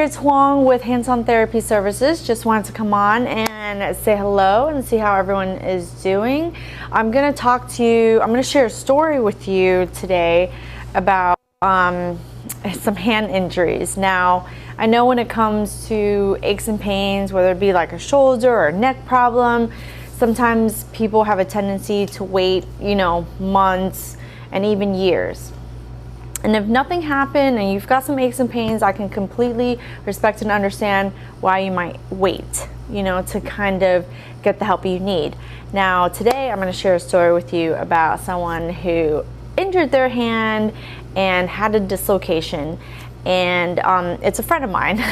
it's Huang with Hands-On Therapy Services. Just wanted to come on and say hello and see how everyone is doing. I'm going to share a story with you today about some hand injuries. Now, I know when it comes to aches and pains, whether it be like a shoulder or a neck problem, sometimes people have a tendency to wait, months and even years. And if nothing happened and you've got some aches and pains, I can completely respect and understand why you might wait, to kind of get the help you need. Now, today I'm going to share a story with you about someone who injured their hand and had a dislocation. And it's a friend of mine.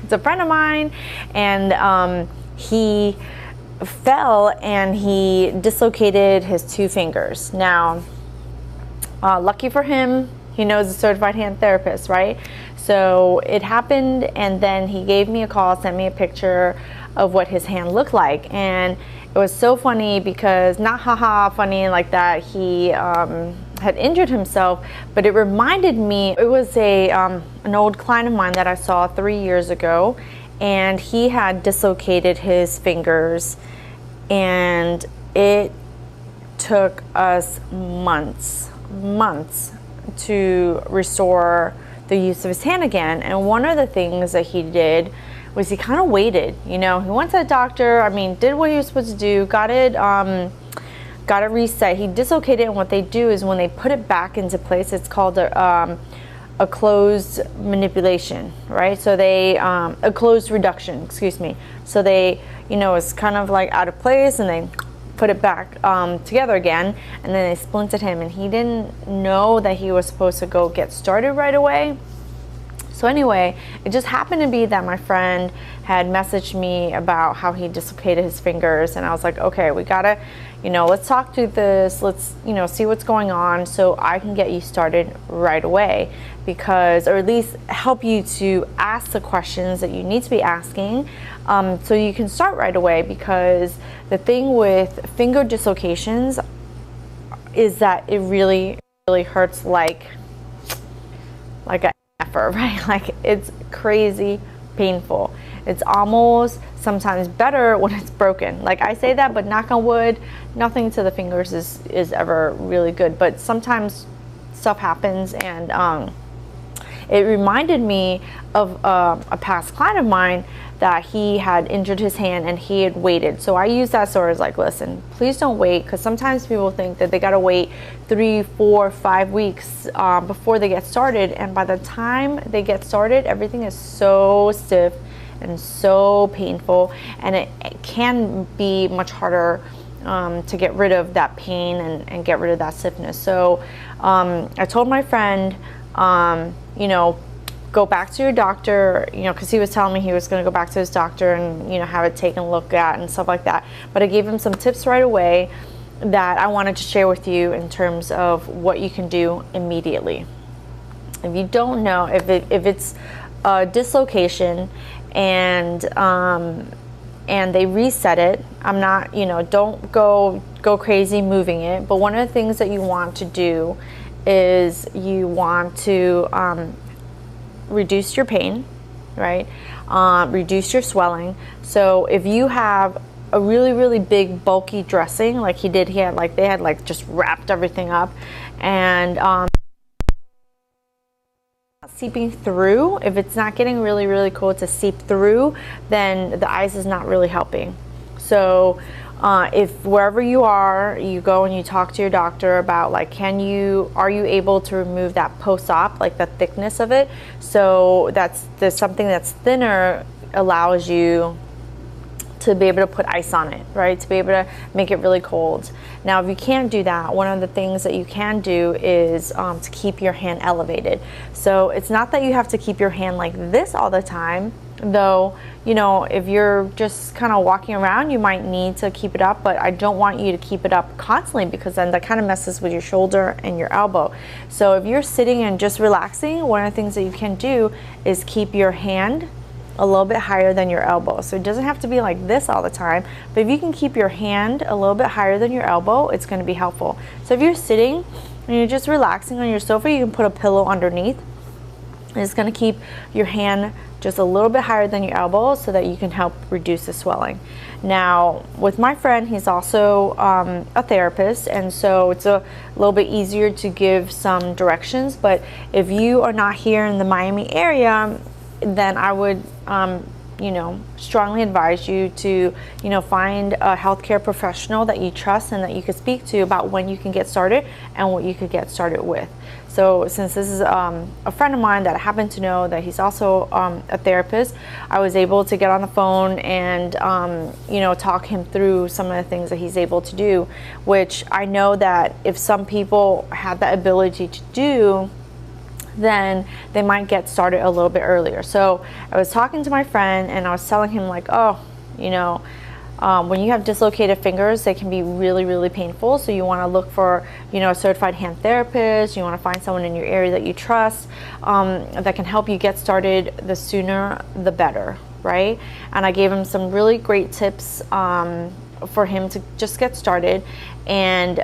It's a friend of mine, and he fell and he dislocated his 2 fingers. Now, lucky for him, he knows a certified hand therapist, right? So it happened, and then he gave me a call, sent me a picture of what his hand looked like. And it was so funny because, not haha funny like that, he had injured himself, but it reminded me, it was an old client of mine that I saw 3 years ago, and he had dislocated his fingers, and it took us months to restore the use of his hand again. And one of the things that he did was he kind of waited. He went to the doctor, did what he was supposed to do, got it reset. He dislocated it, and what they do is when they put it back into place, it's called a closed manipulation, right? So they, a closed reduction, excuse me. So they, it's kind of like out of place, and they put it back together again, and then they splinted him, and he didn't know that he was supposed to go get started right away. So anyway, it just happened to be that my friend had messaged me about how he dislocated his fingers, and I was like, okay, we gotta, let's talk through this, let's, see what's going on so I can get you started right away, because, or at least help you to ask the questions that you need to be asking, so you can start right away. Because the thing with finger dislocations is that it really hurts like a effer, right? Like, it's crazy painful. It's almost sometimes better when it's broken. Like, I say that, but knock on wood, nothing to the fingers is ever really good. But sometimes stuff happens, and it reminded me of a past client of mine that he had injured his hand and he had waited. So I use that sort of like, listen, please don't wait, because sometimes people think that they gotta wait 3, 4, 5 weeks before they get started, and by the time they get started, everything is so stiff and so painful, and it can be much harder to get rid of that pain and get rid of that stiffness. So I told my friend, go back to your doctor, because he was telling me he was going to go back to his doctor and, have it taken a look at and stuff like that. But I gave him some tips right away that I wanted to share with you in terms of what you can do immediately. If you don't know, if it's a dislocation and they reset it, I'm not, don't go crazy moving it. But one of the things that you want to do is you want to reduce your pain, right? Reduce your swelling. So if you have a really big bulky dressing like he did, they had just wrapped everything up, and seeping through, if it's not getting really cold to seep through, then the ice is not really helping. So if wherever you are, you go and you talk to your doctor about are you able to remove that post-op, like the thickness of it? So there's something that's thinner allows you to be able to put ice on it, right? To be able to make it really cold. Now, if you can't do that, one of the things that you can do is to keep your hand elevated. So it's not that you have to keep your hand like this all the time, though, if you're just kind of walking around, you might need to keep it up, but I don't want you to keep it up constantly, because then that kind of messes with your shoulder and your elbow. So if you're sitting and just relaxing, one of the things that you can do is keep your hand a little bit higher than your elbow. So it doesn't have to be like this all the time, but if you can keep your hand a little bit higher than your elbow, it's going to be helpful. So if you're sitting and you're just relaxing on your sofa, you can put a pillow underneath, It's going to keep your hand just a little bit higher than your elbow so that you can help reduce the swelling. Now, with my friend, he's also a therapist, and so it's a little bit easier to give some directions. But if you are not here in the Miami area, then I would you know, strongly advise you to, you know, find a healthcare professional that you trust and that you could speak to about when you can get started and what you could get started with. So since this is a friend of mine that I happen to know that he's also a therapist, I was able to get on the phone and, you know, talk him through some of the things that he's able to do, which I know that if some people have that ability to do, then they might get started a little bit earlier. So I was talking to my friend and I was telling him like, oh, you know, when you have dislocated fingers, they can be really, really painful. So you want to look for, you know, a certified hand therapist. You want to find someone in your area that you trust that can help you get started. The sooner, the better, right? And I gave him some really great tips for him to just get started. And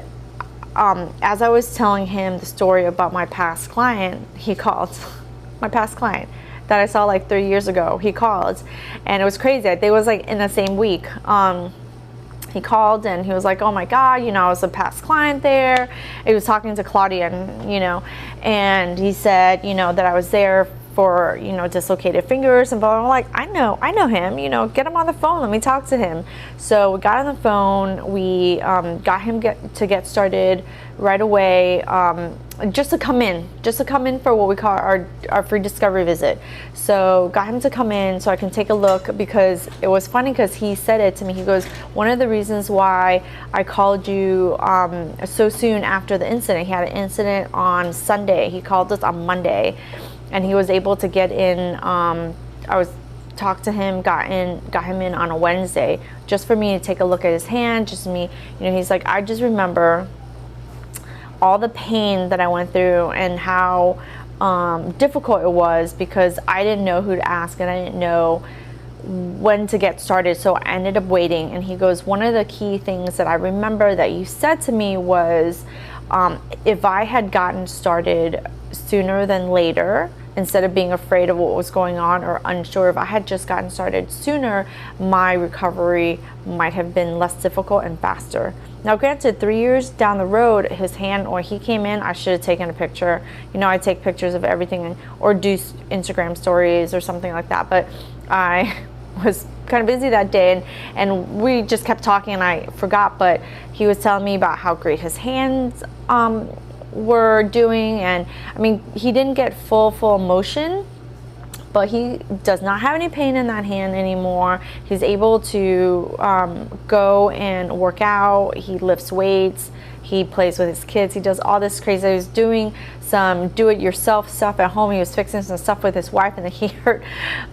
as I was telling him the story about my past client, he called, my past client that I saw like 3 years ago, he called, and it was crazy. It was like in the same week. He called and he was like, oh my God, you know, I was a past client there. He was talking to Claudia, and, you know, and he said, you know, that I was there for, you know, dislocated fingers and blah, blah, blah. Like, I know him, you know, get him on the phone, let me talk to him. So we got on the phone, we got him to get started right away, just to come in for what we call our free discovery visit. So got him to come in so I can take a look, because it was funny because he said it to me. He goes, one of the reasons why I called you so soon after the incident, he had an incident on Sunday, he called us on Monday, and he was able to get in, talked to him, got him in on a Wednesday, just for me to take a look at his hand, just me, you know, he's like, I just remember all the pain that I went through and how difficult it was, because I didn't know who to ask and I didn't know when to get started, so I ended up waiting. And he goes, one of the key things that I remember that you said to me was, if I had gotten started sooner than later, instead of being afraid of what was going on or unsure, if I had just gotten started sooner, my recovery might have been less difficult and faster. Now granted, 3 years down the road, his hand, when he came in, I should have taken a picture. You know, I take pictures of everything or do Instagram stories or something like that, but I was kind of busy that day, and we just kept talking and I forgot. But he was telling me about how great his hands were doing, and I mean, he didn't get full motion, but he does not have any pain in that hand anymore. He's able to go and work out. He lifts weights, he plays with his kids, he does all this crazy. He was doing some do-it-yourself stuff at home. He was fixing some stuff with his wife, and then he hurt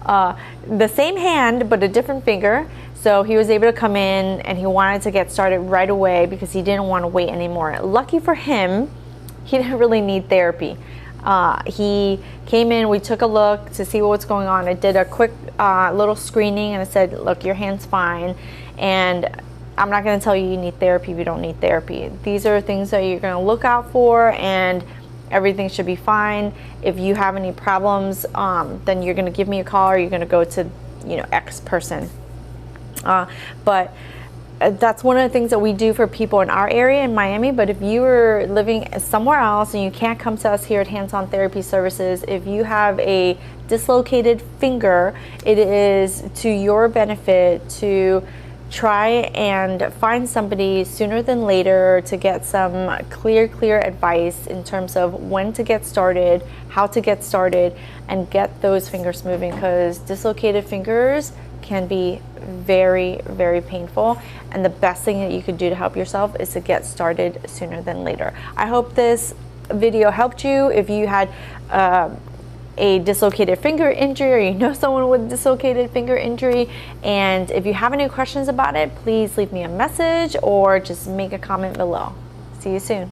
the same hand but a different finger. So he was able to come in and he wanted to get started right away because he didn't want to wait anymore. Lucky for him, he didn't really need therapy. He came in, we took a look to see what's going on. I did a quick little screening, and I said, look, your hand's fine, and I'm not going to tell you you need therapy if you don't need therapy. These are things that you're going to look out for, and everything should be fine. If you have any problems, then you're going to give me a call, or you're going to go to, you know, X person. But that's one of the things that we do for people in our area in Miami. But if you are living somewhere else and you can't come to us here at Hands On Therapy Services, if you have a dislocated finger, it is to your benefit to try and find somebody sooner than later to get some clear advice in terms of when to get started, how to get started, and get those fingers moving, because dislocated fingers can be very painful, and the best thing that you could do to help yourself is to get started sooner than later. I hope this video helped you. If you had a dislocated finger injury, or you know someone with dislocated finger injury, and if you have any questions about it, please leave me a message or just make a comment below. See you soon.